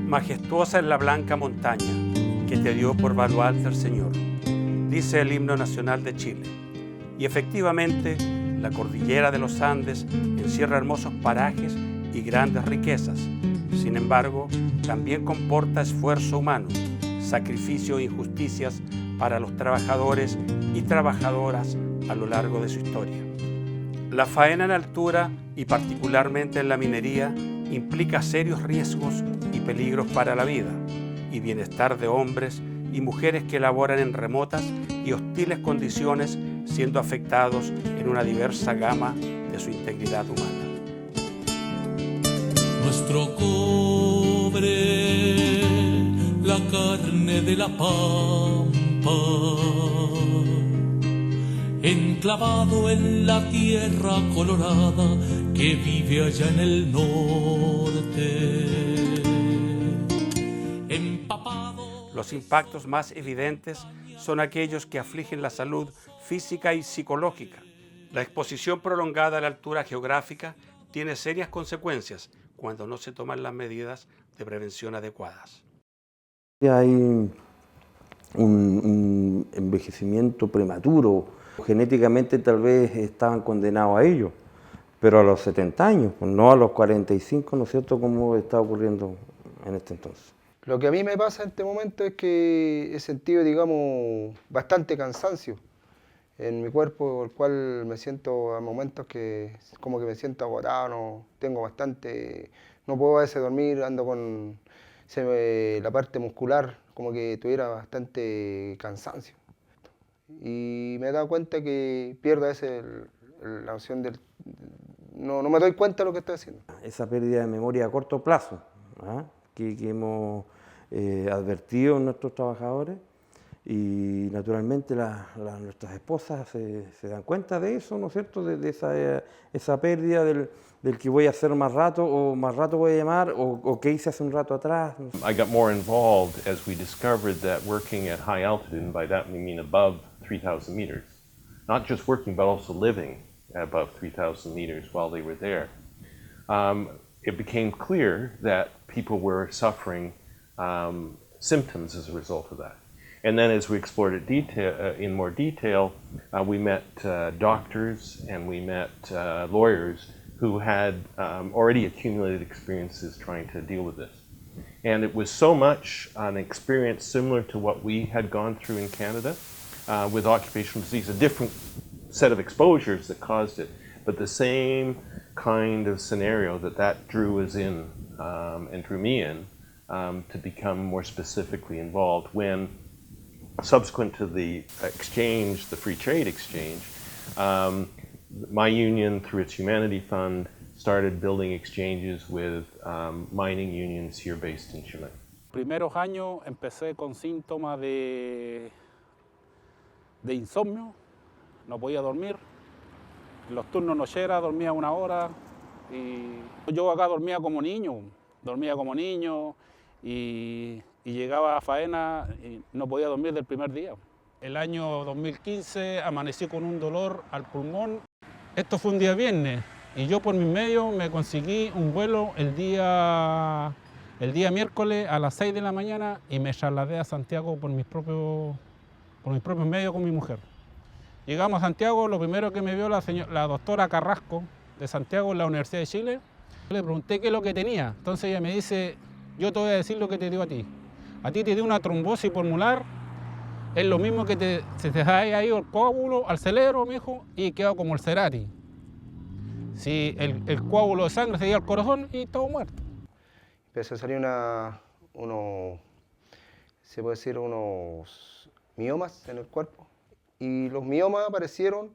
Majestuosa es la blanca montaña que te dio por baluarte el Señor, dice el himno nacional de Chile. Y efectivamente, la cordillera de los Andes encierra hermosos parajes y grandes riquezas. Sin embargo, también comporta esfuerzo humano, sacrificio e injusticias para los trabajadores y trabajadoras a lo largo de su historia. La faena en altura, y particularmente en la minería, implica serios riesgos y peligros para la vida y bienestar de hombres y mujeres que laboran en remotas y hostiles condiciones, siendo afectados en una diversa gama de su integridad humana. Nuestro cobre, la carne de la pampa, enclavado en la tierra colorada que vive allá en el norte. Empapado. Los impactos más evidentes son aquellos que afligen la salud física y psicológica. La exposición prolongada a la altura geográfica tiene serias consecuencias cuando no se toman las medidas de prevención adecuadas. Hay un envejecimiento prematuro. Genéticamente tal vez estaban condenados a ello, pero a los 70 años, no a los 45, ¿no es cierto?, como está ocurriendo en este entonces. Lo que a mí me pasa en este momento es que he sentido, digamos, bastante cansancio en mi cuerpo, el cual me siento a momentos que como que me siento agotado, no puedo a veces dormir, ando con la parte muscular, como que tuviera bastante cansancio. Y me he dado cuenta que pierdo a veces la noción del... No me doy cuenta de lo que estoy haciendo. Esa pérdida de memoria a corto plazo, ¿ah?, que hemos advertido en nuestros trabajadores, y naturalmente nuestras esposas se dan cuenta de eso, ¿no es cierto?, de esa pérdida del que voy a hacer más rato, o más rato voy a llamar, o que hice hace un rato atrás. I got more involved as we discovered that working at high altitude, and by that we mean above 3,000 meters, not just working but also living above 3,000 meters while they were there, it became clear that people were suffering symptoms as a result of that. And then as we explored it in more detail, we met doctors and we met lawyers who had already accumulated experiences trying to deal with this. And it was so much an experience similar to what we had gone through in Canada with occupational disease, a different set of exposures that caused it, but the same kind of scenario that drew us in and drew me in to become more specifically involved when, subsequent to the exchange, the free trade exchange, my union, through its Humanity Fund, started building exchanges with mining unions here based in Chile. Primeros años empecé con síntomas de insomnio, no podía dormir, en los turnos nocheras dormía 1 hora, y yo acá dormía como niño y llegaba a faena y no podía dormir del primer día. El año 2015 amanecí con un dolor al pulmón. Esto fue un día viernes y yo por mis medios me conseguí un vuelo el día miércoles a las 6 de la mañana y me trasladé a Santiago por mis propios medios con mi mujer. Llegamos a Santiago, lo primero que me vio la doctora Carrasco de Santiago en la Universidad de Chile. Le pregunté qué es lo que tenía, entonces ella me dice, yo te voy a decir lo que te dio a ti. A ti te dio una trombosis pulmonar, es lo mismo que se te ha ido el coágulo al cerebro, me dijo, y quedó como el Cerati. Si el coágulo de sangre se iba al corazón y todo muerto. Empezó a salir unos miomas en el cuerpo. Y los miomas aparecieron,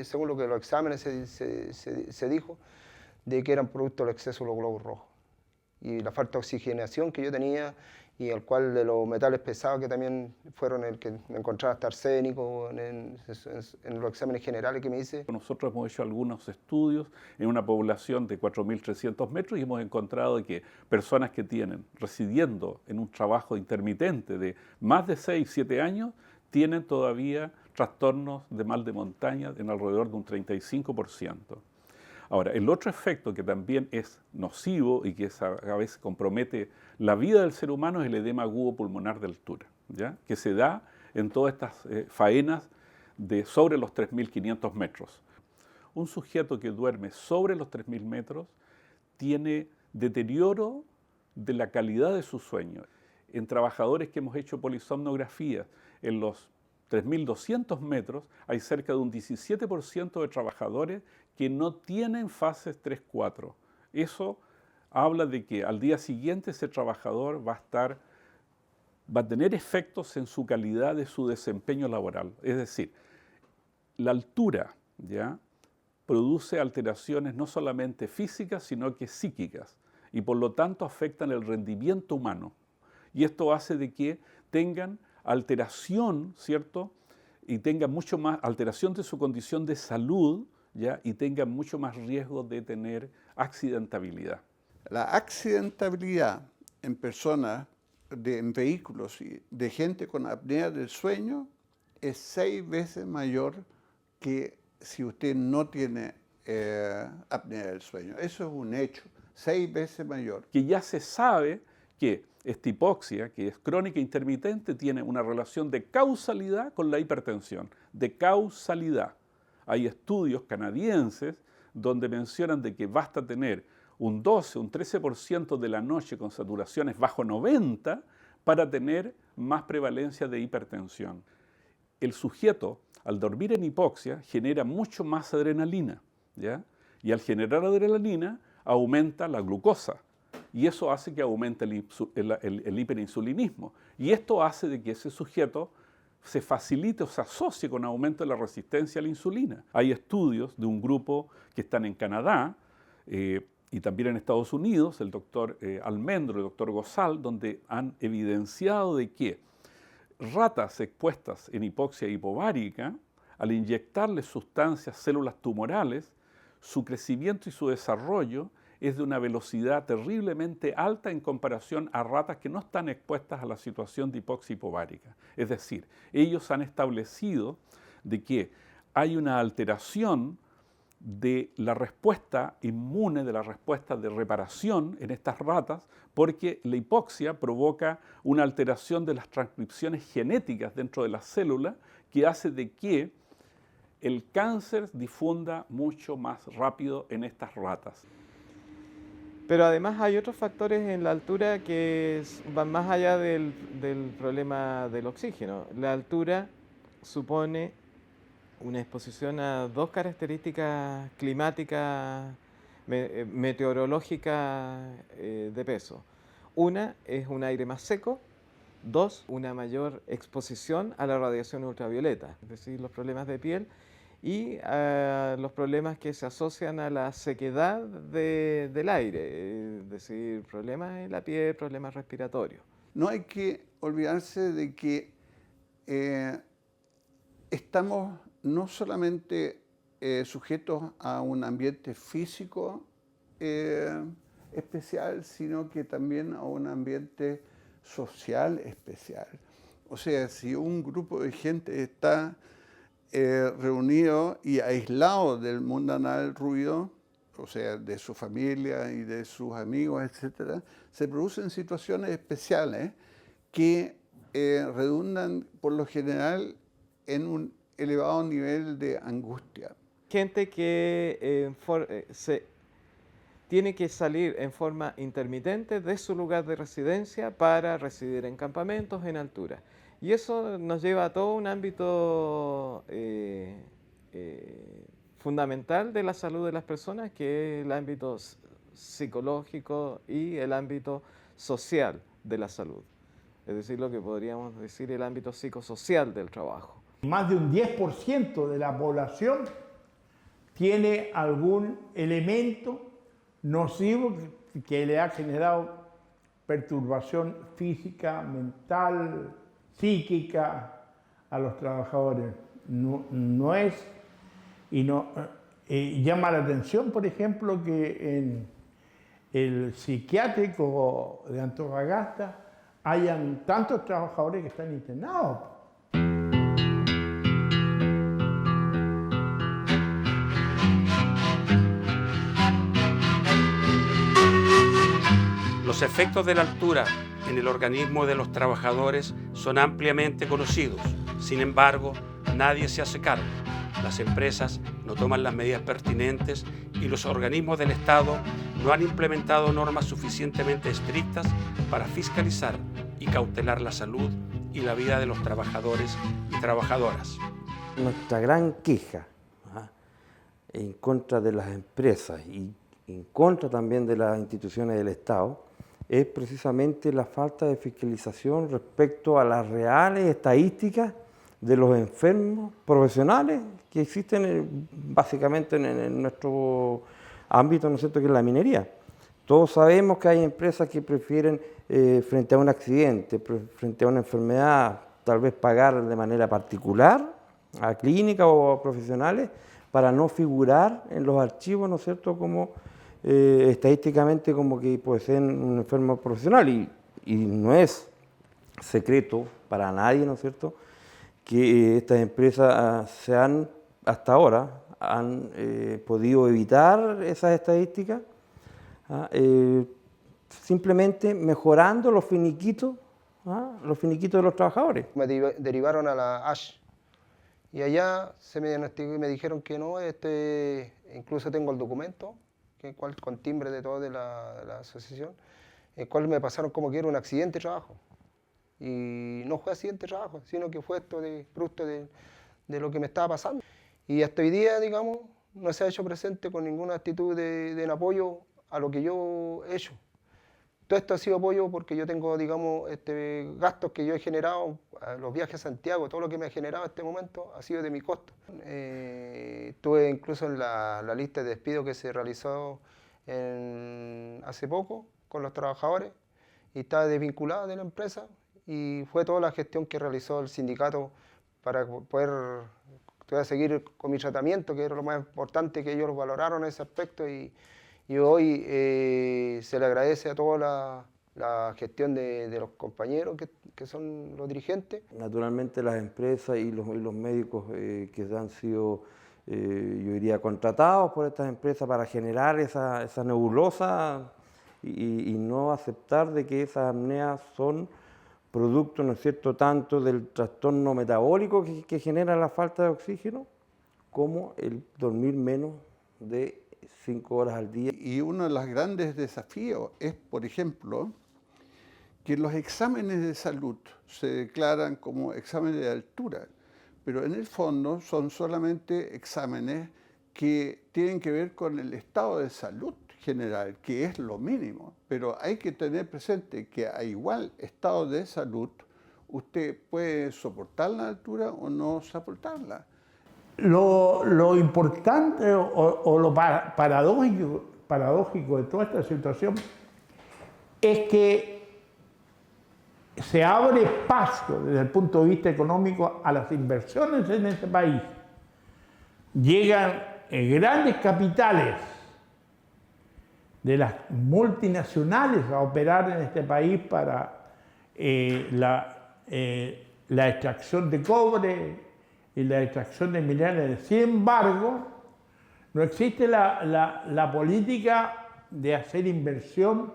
según lo que los exámenes se dijo, de que eran producto del exceso de los glóbulos rojos. Y la falta de oxigenación que yo tenía, y el cual de los metales pesados que también fueron el que me encontraba hasta arsénico en los exámenes generales que me hice. Nosotros hemos hecho algunos estudios en una población de 4.300 metros y hemos encontrado que personas que tienen residiendo en un trabajo intermitente de más de 6-7 años tienen todavía trastornos de mal de montaña en alrededor de un 35%. Ahora, el otro efecto que también es nocivo y que a veces compromete la vida del ser humano es el edema agudo pulmonar de altura, ¿ya? Que se da en todas estas faenas de sobre los 3.500 metros. Un sujeto que duerme sobre los 3.000 metros tiene deterioro de la calidad de su sueño. En trabajadores que hemos hecho polisomnografías en los 3.200 metros, hay cerca de un 17% de trabajadores que no tienen fases 3-4. Eso habla de que al día siguiente ese trabajador va a tener efectos en su calidad de su desempeño laboral. Es decir, la altura, ¿ya?, produce alteraciones no solamente físicas, sino que psíquicas, y por lo tanto afectan el rendimiento humano. Y esto hace de que tengan alteración, ¿cierto?, y tengan mucho más alteración de su condición de salud, ¿ya?, y tengan mucho más riesgo de tener accidentabilidad. La accidentabilidad en personas, en vehículos y de gente con apnea del sueño es 6 veces mayor que si usted no tiene apnea del sueño. Eso es un hecho, 6 veces mayor. Que ya se sabe que esta hipoxia, que es crónica intermitente, tiene una relación de causalidad con la hipertensión, de causalidad. Hay estudios canadienses donde mencionan de que basta tener un 12, un 13% de la noche con saturaciones bajo 90 para tener más prevalencia de hipertensión. El sujeto, al dormir en hipoxia, genera mucho más adrenalina, ¿ya? Y al generar adrenalina, aumenta la glucosa. Y eso hace que aumente el hiperinsulinismo. Y esto hace de que ese sujeto se facilite o se asocie con aumento de la resistencia a la insulina. Hay estudios de un grupo que están en Canadá y también en Estados Unidos, el doctor Almendro y el doctor Gozal, donde han evidenciado de que ratas expuestas en hipoxia hipovárica, al inyectarles sustancias, células tumorales, su crecimiento y su desarrollo es de una velocidad terriblemente alta en comparación a ratas que no están expuestas a la situación de hipoxia hipovárica. Es decir, ellos han establecido de que hay una alteración de la respuesta inmune, de la respuesta de reparación en estas ratas, porque la hipoxia provoca una alteración de las transcripciones genéticas dentro de las células que hace de que el cáncer difunda mucho más rápido en estas ratas. Pero además hay otros factores en la altura que van más allá del problema del oxígeno. La altura supone una exposición a 2 características climáticas, meteorológicas de peso. Una es un aire más seco, 2, una mayor exposición a la radiación ultravioleta, es decir, los problemas de piel y los problemas que se asocian a la sequedad del aire, es decir, problemas en la piel, problemas respiratorios. No hay que olvidarse de que estamos no solamente sujetos a un ambiente físico especial, sino que también a un ambiente social especial. O sea, si un grupo de gente está reunido y aislado del mundanal ruido, o sea, de su familia y de sus amigos, etc., se producen situaciones especiales que redundan por lo general en un elevado nivel de angustia. Gente que tiene que salir en forma intermitente de su lugar de residencia para residir en campamentos en altura. Y eso nos lleva a todo un ámbito fundamental de la salud de las personas, que es el ámbito psicológico y el ámbito social de la salud. Es decir, lo que podríamos decir el ámbito psicosocial del trabajo. Más de un 10% de la población tiene algún elemento nocivo que le ha generado perturbación física, mental, psíquica a los trabajadores. No es, y no llama la atención, por ejemplo, que en el psiquiátrico de Antofagasta hayan tantos trabajadores que están internados. Los efectos de la altura en el organismo de los trabajadores son ampliamente conocidos. Sin embargo, nadie se hace cargo. Las empresas no toman las medidas pertinentes y los organismos del Estado no han implementado normas suficientemente estrictas para fiscalizar y cautelar la salud y la vida de los trabajadores y trabajadoras. Nuestra gran queja en contra de las empresas y en contra también de las instituciones del Estado es precisamente la falta de fiscalización respecto a las reales estadísticas de los enfermos profesionales que existen básicamente en nuestro ámbito, ¿no es cierto?, que es la minería. Todos sabemos que hay empresas que prefieren, frente a un accidente, frente a una enfermedad, tal vez pagar de manera particular a clínicas o a profesionales para no figurar en los archivos, ¿no es cierto?, como estadísticamente como que poseen un enfermo profesional. Y no es secreto para nadie, ¿no es cierto?, que estas empresas hasta ahora han podido evitar esas estadísticas simplemente mejorando los finiquitos de los trabajadores. Me derivaron a la ASH y allá se me diagnosticó y me dijeron que no, incluso tengo el documento, con timbre de todo de la asociación, el cual me pasaron como que era un accidente de trabajo. Y no fue accidente de trabajo, sino que fue esto producto de lo que me estaba pasando. Y hasta hoy día, digamos, no se ha hecho presente con ninguna actitud de apoyo a lo que yo he hecho. Todo esto ha sido apoyo porque yo tengo, digamos, gastos que yo he generado, los viajes a Santiago, todo lo que me ha generado en este momento ha sido de mi costo. Estuve incluso en la lista de despido que se realizó hace poco con los trabajadores y estaba desvinculada de la empresa. Y fue toda la gestión que realizó el sindicato para poder seguir con mi tratamiento, que era lo más importante, que ellos valoraron ese aspecto. Y hoy se le agradece a toda la gestión de los compañeros que son los dirigentes. Naturalmente las empresas y los médicos que han sido, yo diría, contratados por estas empresas para generar esa nebulosa y no aceptar de que esas apneas son producto, ¿no es cierto?, tanto del trastorno metabólico que genera la falta de oxígeno, como el dormir menos de 5 horas al día. Y uno de los grandes desafíos es, por ejemplo, que los exámenes de salud se declaran como exámenes de altura, pero en el fondo son solamente exámenes que tienen que ver con el estado de salud general, que es lo mínimo, pero hay que tener presente que a igual estado de salud usted puede soportar la altura o no soportarla. Lo importante o lo paradójico de toda esta situación es que se abre espacio desde el punto de vista económico a las inversiones en este país. Llegan grandes capitales de las multinacionales a operar en este país para la extracción de cobre y la extracción de minerales. Sin embargo, no existe la política de hacer inversión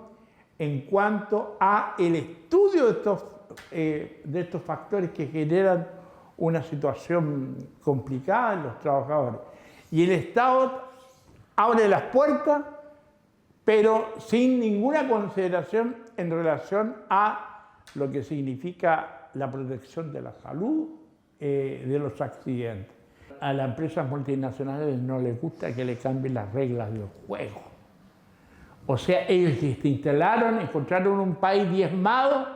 en cuanto a el estudio de estos factores que generan una situación complicada en los trabajadores. Y el Estado abre las puertas, pero sin ninguna consideración en relación a lo que significa la protección de la salud, de los accidentes. A las empresas multinacionales no les gusta que le cambien las reglas del juego. O sea, ellos se instalaron, encontraron un país diezmado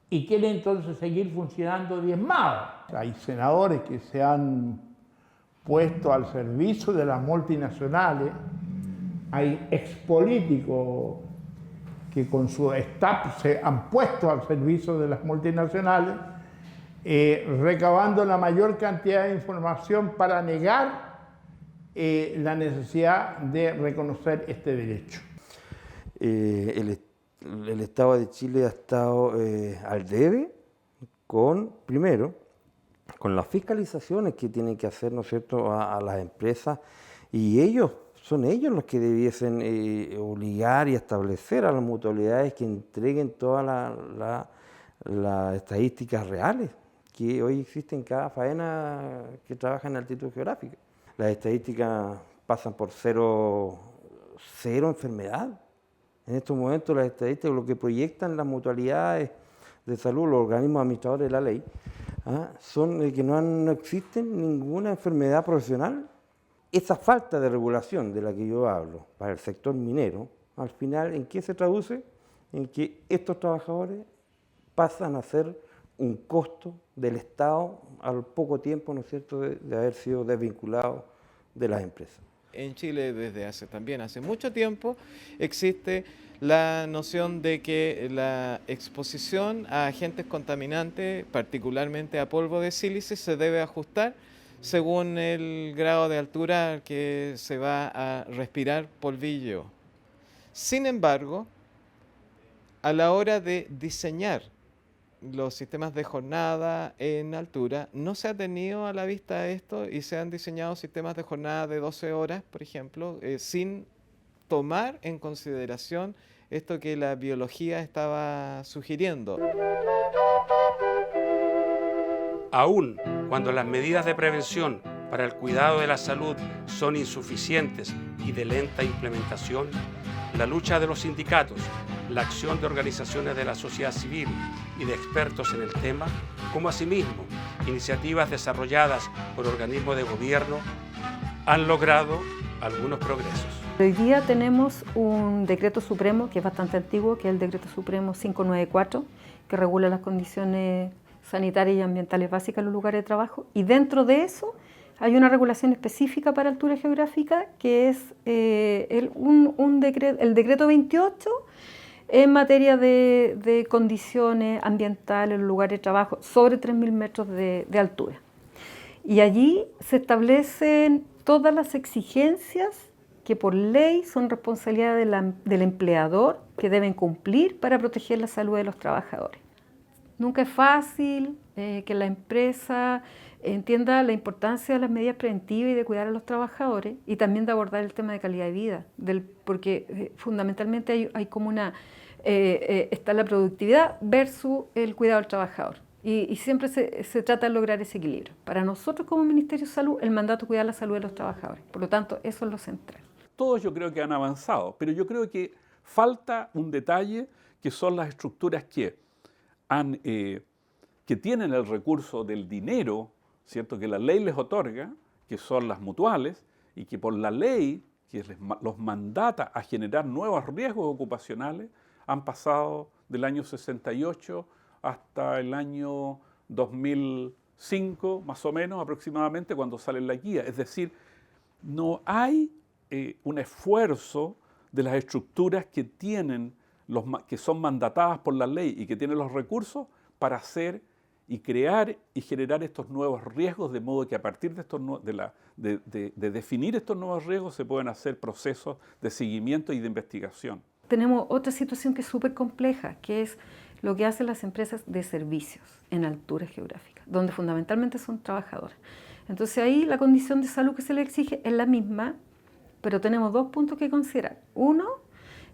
y quieren entonces seguir funcionando diezmado. Hay senadores que se han puesto al servicio de las multinacionales, hay expolíticos que con su staff se han puesto al servicio de las multinacionales, recabando la mayor cantidad de información para negar la necesidad de reconocer este derecho. El Estado de Chile ha estado al debe primero, con las fiscalizaciones que tienen que hacer, ¿no es cierto?, a las empresas, y ellos son ellos los que debiesen obligar y establecer a las mutualidades que entreguen todas las estadísticas reales que hoy existen en cada faena que trabaja en altitud geográfica. Las estadísticas pasan por cero enfermedad. En estos momentos las estadísticas, lo que proyectan las mutualidades de salud, los organismos administradores de la ley, son de que no existen ninguna enfermedad profesional. Esa falta de regulación de la que yo hablo para el sector minero, al final, ¿en qué se traduce? En que estos trabajadores pasan a ser un costo del Estado al poco tiempo, ¿no es cierto?, de haber sido desvinculados de las empresas. En Chile desde hace mucho tiempo existe la noción de que la exposición a agentes contaminantes, particularmente a polvo de sílice, se debe ajustar según el grado de altura al que se va a respirar polvillo. Sin embargo, a la hora de diseñar los sistemas de jornada en altura, no se ha tenido a la vista esto y se han diseñado sistemas de jornada de 12 horas, por ejemplo, sin tomar en consideración esto que la biología estaba sugiriendo. Aún cuando las medidas de prevención para el cuidado de la salud son insuficientes y de lenta implementación, la lucha de los sindicatos, la acción de organizaciones de la sociedad civil y de expertos en el tema, como asimismo iniciativas desarrolladas por organismos de gobierno, han logrado algunos progresos. Hoy día tenemos un decreto supremo que es bastante antiguo, que es el decreto supremo 594, que regula las condiciones sanitarias y ambientales básicas en los lugares de trabajo, y dentro de eso hay una regulación específica para altura geográfica, que es el decreto 28, en materia de condiciones ambientales en los lugares de trabajo sobre 3.000 metros de altura. Y allí se establecen todas las exigencias que por ley son responsabilidad del empleador, que deben cumplir para proteger la salud de los trabajadores. Nunca es fácil que la empresa entienda la importancia de las medidas preventivas y de cuidar a los trabajadores, y también de abordar el tema de calidad de vida, porque fundamentalmente hay como está la productividad versus el cuidado del trabajador. Y siempre se trata de lograr ese equilibrio. Para nosotros como Ministerio de Salud, el mandato es cuidar la salud de los trabajadores. Por lo tanto, eso es lo central. Todos yo creo que han avanzado, pero yo creo que falta un detalle, que son las estructuras que tienen el recurso del dinero, ¿cierto?, que la ley les otorga, que son las mutuales, y que por la ley que los mandata a generar nuevos riesgos ocupacionales, han pasado del año 68 hasta el año 2005, más o menos aproximadamente, cuando sale la guía. Es decir, no hay un esfuerzo de las estructuras que que son mandatadas por la ley y que tienen los recursos para hacer y crear y generar estos nuevos riesgos, de modo que a partir de definir estos nuevos riesgos se pueden hacer procesos de seguimiento y de investigación. Tenemos otra situación que es súper compleja, que es lo que hacen las empresas de servicios en altura geográfica, donde fundamentalmente son trabajadores. Entonces ahí la condición de salud que se le exige es la misma, pero tenemos dos puntos que considerar. Uno,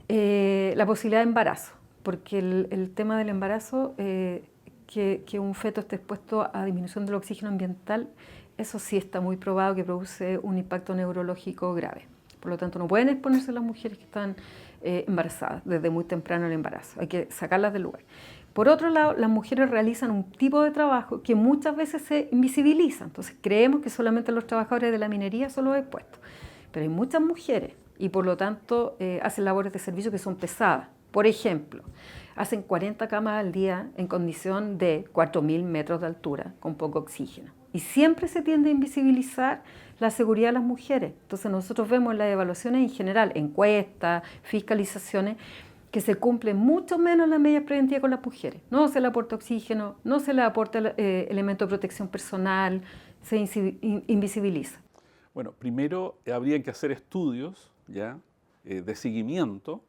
la posibilidad de embarazo, porque el tema del embarazo, que un feto esté expuesto a disminución del oxígeno ambiental, eso sí está muy probado que produce un impacto neurológico grave. Por lo tanto, no pueden exponerse las mujeres que están embarazadas desde muy temprano el embarazo. Hay que sacarlas del lugar. Por otro lado, las mujeres realizan un tipo de trabajo que muchas veces se invisibiliza. Entonces, creemos que solamente los trabajadores de la minería son los expuestos. Pero hay muchas mujeres y, por lo tanto, hacen labores de servicio que son pesadas. Por ejemplo, hacen 40 camas al día en condición de 4.000 metros de altura, con poco oxígeno. Y siempre se tiende a invisibilizar la seguridad de las mujeres. Entonces nosotros vemos en las evaluaciones en general, encuestas, fiscalizaciones, que se cumplen mucho menos las medidas preventivas con las mujeres. No se le aporta oxígeno, no se le aporta elemento de protección personal, se invisibiliza. Bueno, primero habría que hacer estudios de seguimiento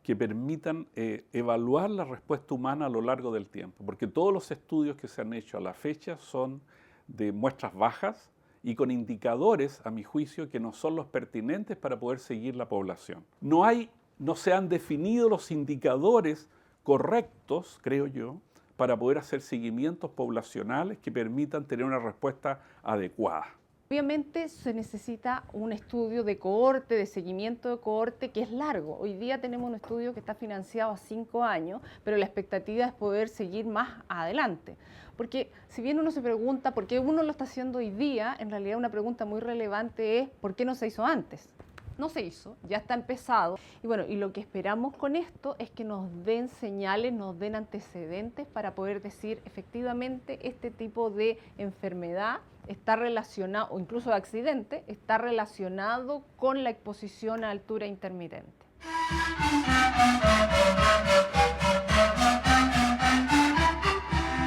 que permitan evaluar la respuesta humana a lo largo del tiempo, porque todos los estudios que se han hecho a la fecha son de muestras bajas y con indicadores, a mi juicio, que no son los pertinentes para poder seguir la población. No se han definido los indicadores correctos, creo yo, para poder hacer seguimientos poblacionales que permitan tener una respuesta adecuada. Obviamente se necesita un estudio de cohorte, de seguimiento de cohorte, que es largo. Hoy día tenemos un estudio que está financiado a 5 años, pero la expectativa es poder seguir más adelante. Porque si bien uno se pregunta por qué uno lo está haciendo hoy día, en realidad una pregunta muy relevante es ¿por qué no se hizo antes? No se hizo, ya está empezado. Y bueno, y lo que esperamos con esto es que nos den señales, nos den antecedentes para poder decir efectivamente este tipo de enfermedad está relacionado, o incluso de accidente, está relacionado con la exposición a altura intermitente.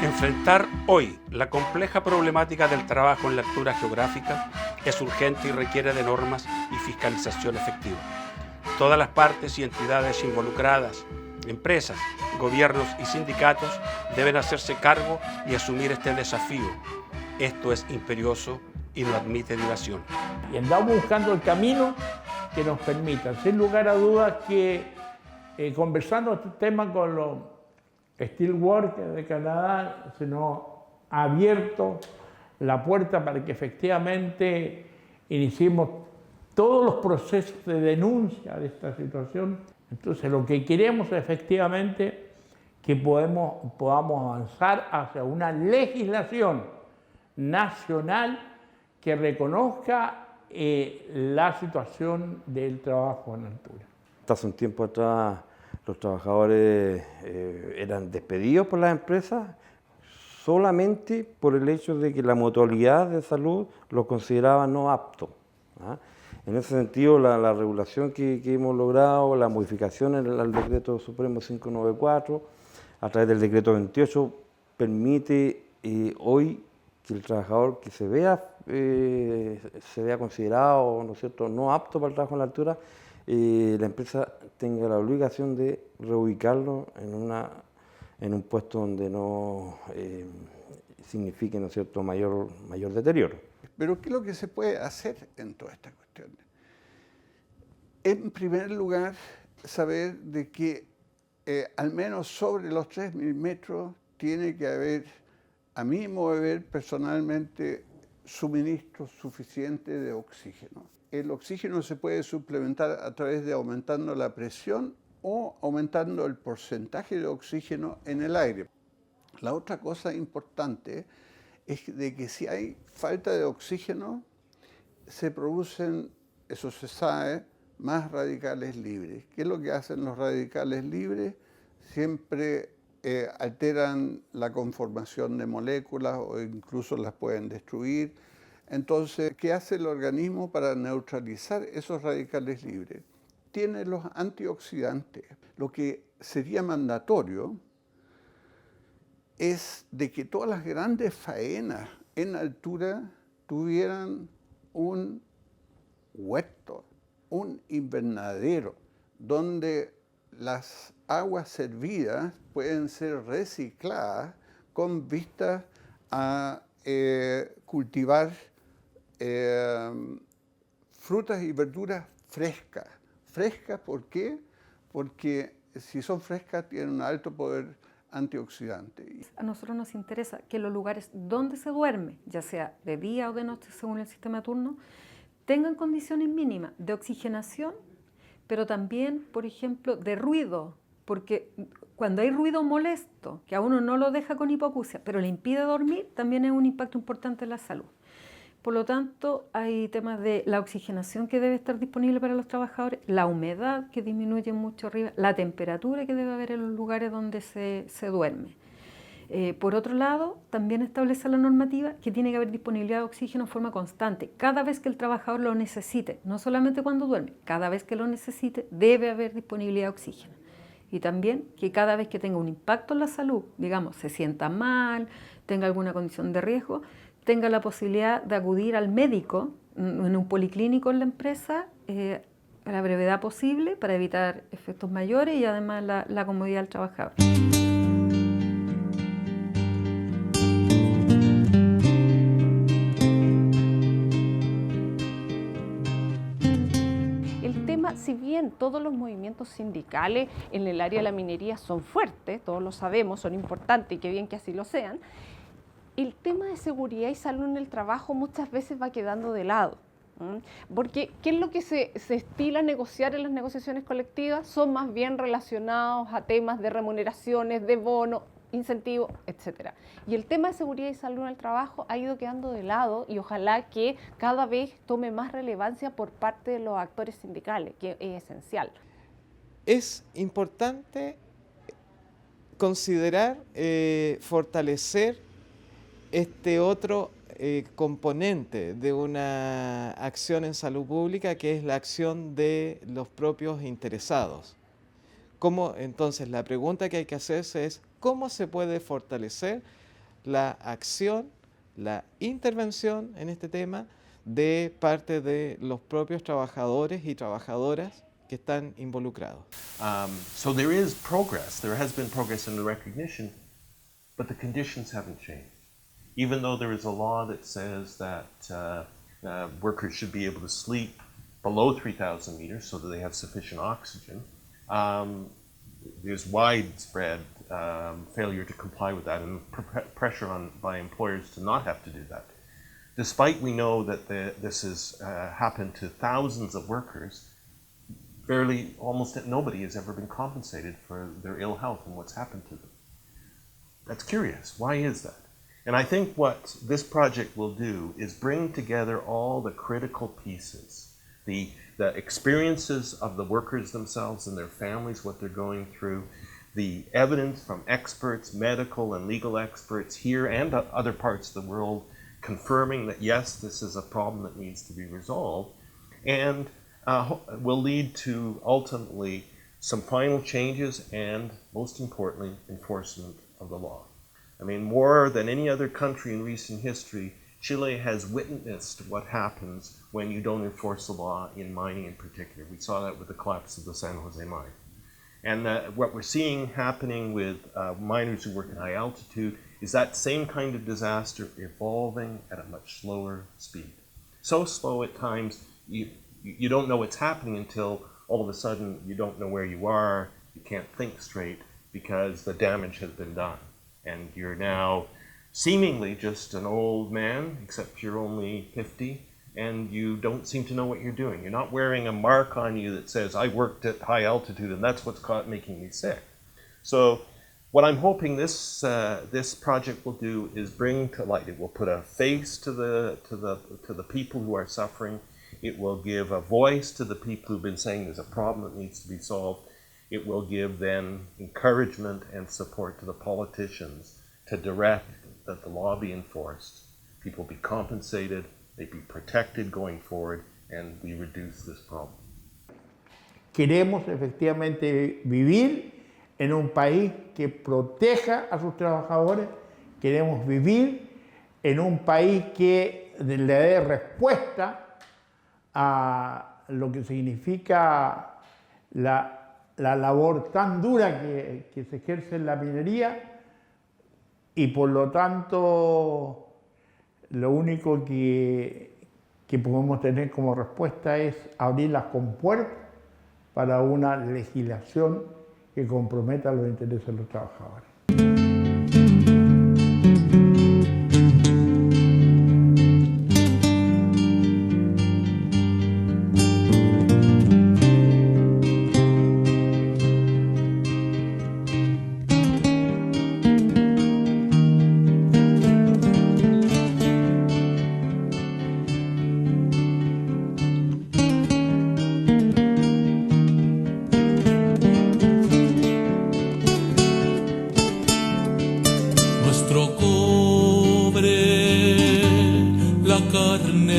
Enfrentar hoy la compleja problemática del trabajo en la altura geográfica es urgente y requiere de normas y fiscalización efectiva. Todas las partes y entidades involucradas, empresas, gobiernos y sindicatos deben hacerse cargo y asumir este desafío. Esto es imperioso y no admite dilación. Y andamos buscando el camino que nos permita, sin lugar a dudas, que conversando este tema con los Steelworkers de Canadá se nos ha abierto la puerta para que efectivamente iniciemos todos los procesos de denuncia de esta situación. Entonces lo que queremos es efectivamente que podamos avanzar hacia una legislación nacional que reconozca la situación del trabajo en altura. Hasta hace un tiempo atrás los trabajadores eran despedidos por las empresas solamente por el hecho de que la mutualidad de salud los consideraba no aptos. En ese sentido, la regulación que hemos logrado, la modificación al Decreto Supremo 594, a través del Decreto 28, permite hoy que el trabajador que se vea considerado, ¿no es cierto?, no apto para el trabajo en la altura, la empresa tenga la obligación de reubicarlo en un puesto donde no signifique, ¿no es cierto?, mayor deterioro. Pero ¿qué es lo que se puede hacer en toda esta cuestión? En primer lugar, saber de que al menos sobre los 3.000 metros tiene que haber, a mi modo de ver personalmente, suministro suficiente de oxígeno. El oxígeno se puede suplementar a través de aumentando la presión o aumentando el porcentaje de oxígeno en el aire. La otra cosa importante es de que si hay falta de oxígeno, se producen, eso se sabe, más radicales libres. ¿Qué es lo que hacen los radicales libres? Siempre alteran la conformación de moléculas o incluso las pueden destruir. Entonces, ¿qué hace el organismo para neutralizar esos radicales libres? Tiene los antioxidantes. Lo que sería mandatorio es de que todas las grandes faenas en altura tuvieran un huerto, un invernadero, donde las aguas servidas pueden ser recicladas con vistas a cultivar frutas y verduras frescas. ¿Frescas por qué? Porque si son frescas tienen un alto poder antioxidante. A nosotros nos interesa que los lugares donde se duerme, ya sea de día o de noche según el sistema turno, tengan condiciones mínimas de oxigenación, pero también, por ejemplo, de ruido, porque cuando hay ruido molesto, que a uno no lo deja con hipoacusia, pero le impide dormir, también es un impacto importante en la salud. Por lo tanto, hay temas de la oxigenación que debe estar disponible para los trabajadores, la humedad que disminuye mucho arriba, la temperatura que debe haber en los lugares donde se duerme. Por otro lado, también establece la normativa que tiene que haber disponibilidad de oxígeno en forma constante. Cada vez que el trabajador lo necesite, no solamente cuando duerme, cada vez que lo necesite debe haber disponibilidad de oxígeno. Y también que cada vez que tenga un impacto en la salud, digamos, se sienta mal, tenga alguna condición de riesgo, tenga la posibilidad de acudir al médico en un policlínico en la empresa a la brevedad posible para evitar efectos mayores y además la comodidad del trabajador. bien todos los movimientos sindicales en el área de la minería son fuertes, todos lo sabemos, son importantes y qué bien que así lo sean, el tema de seguridad y salud en el trabajo muchas veces va quedando de lado. Porque, ¿qué es lo que se estila negociar en las negociaciones colectivas? Son más bien relacionados a temas de remuneraciones, de bonos, incentivos, etcétera. Y el tema de seguridad y salud en el trabajo ha ido quedando de lado y ojalá que cada vez tome más relevancia por parte de los actores sindicales, que es esencial. Es importante considerar fortalecer este otro componente de una acción en salud pública, que es la acción de los propios interesados. Entonces, la pregunta que hay que hacerse es cómo se puede fortalecer la acción, la intervención en este tema de parte de los propios trabajadores y trabajadoras que están involucrados. So there is progress. There has been progress in the recognition, but the conditions haven't changed. Even though there is a law that says that workers should be able to sleep below 3,000 meters so that they have sufficient oxygen, there's widespread failure to comply with that and pressure by employers to not have to do that. Despite we know that this has happened to thousands of workers, almost nobody has ever been compensated for their ill health and what's happened to them. That's curious. Why is that? And I think what this project will do is bring together all the critical pieces, the experiences of the workers themselves and their families, what they're going through, the evidence from experts, medical and legal experts here and other parts of the world, confirming that yes, this is a problem that needs to be resolved, and will lead to ultimately some final changes and, most importantly, enforcement of the law. I mean, more than any other country in recent history, Chile has witnessed what happens when you don't enforce the law in mining in particular. We saw that with the collapse of the San Jose mine. And what we're seeing happening with miners who work at high altitude is that same kind of disaster evolving at a much slower speed. So slow at times, you don't know what's happening until all of a sudden you don't know where you are, you can't think straight because the damage has been done. And you're now seemingly just an old man, except you're only 50, and you don't seem to know what you're doing. You're not wearing a mark on you that says, I worked at high altitude and that's what's making me sick. So what I'm hoping this project will do is bring to light, it will put a face to the people who are suffering. It will give a voice to the people who've been saying there's a problem that needs to be solved. It will give then encouragement and support to the politicians to direct that the law be enforced, people be compensated, they be protected going forward, and we reduce this problem. Queremos efectivamente vivir en un país que proteja a sus trabajadores, queremos vivir en un país que le dé respuesta a lo que significa la labor tan dura que se ejerce en la minería, y por lo tanto lo único que podemos tener como respuesta es abrir las compuertas para una legislación que comprometa los intereses de los trabajadores.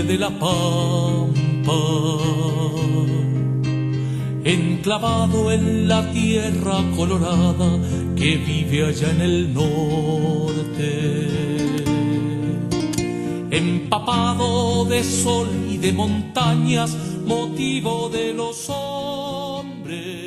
De la pampa, enclavado en la tierra colorada que vive allá en el norte, empapado de sol y de montañas, motivo de los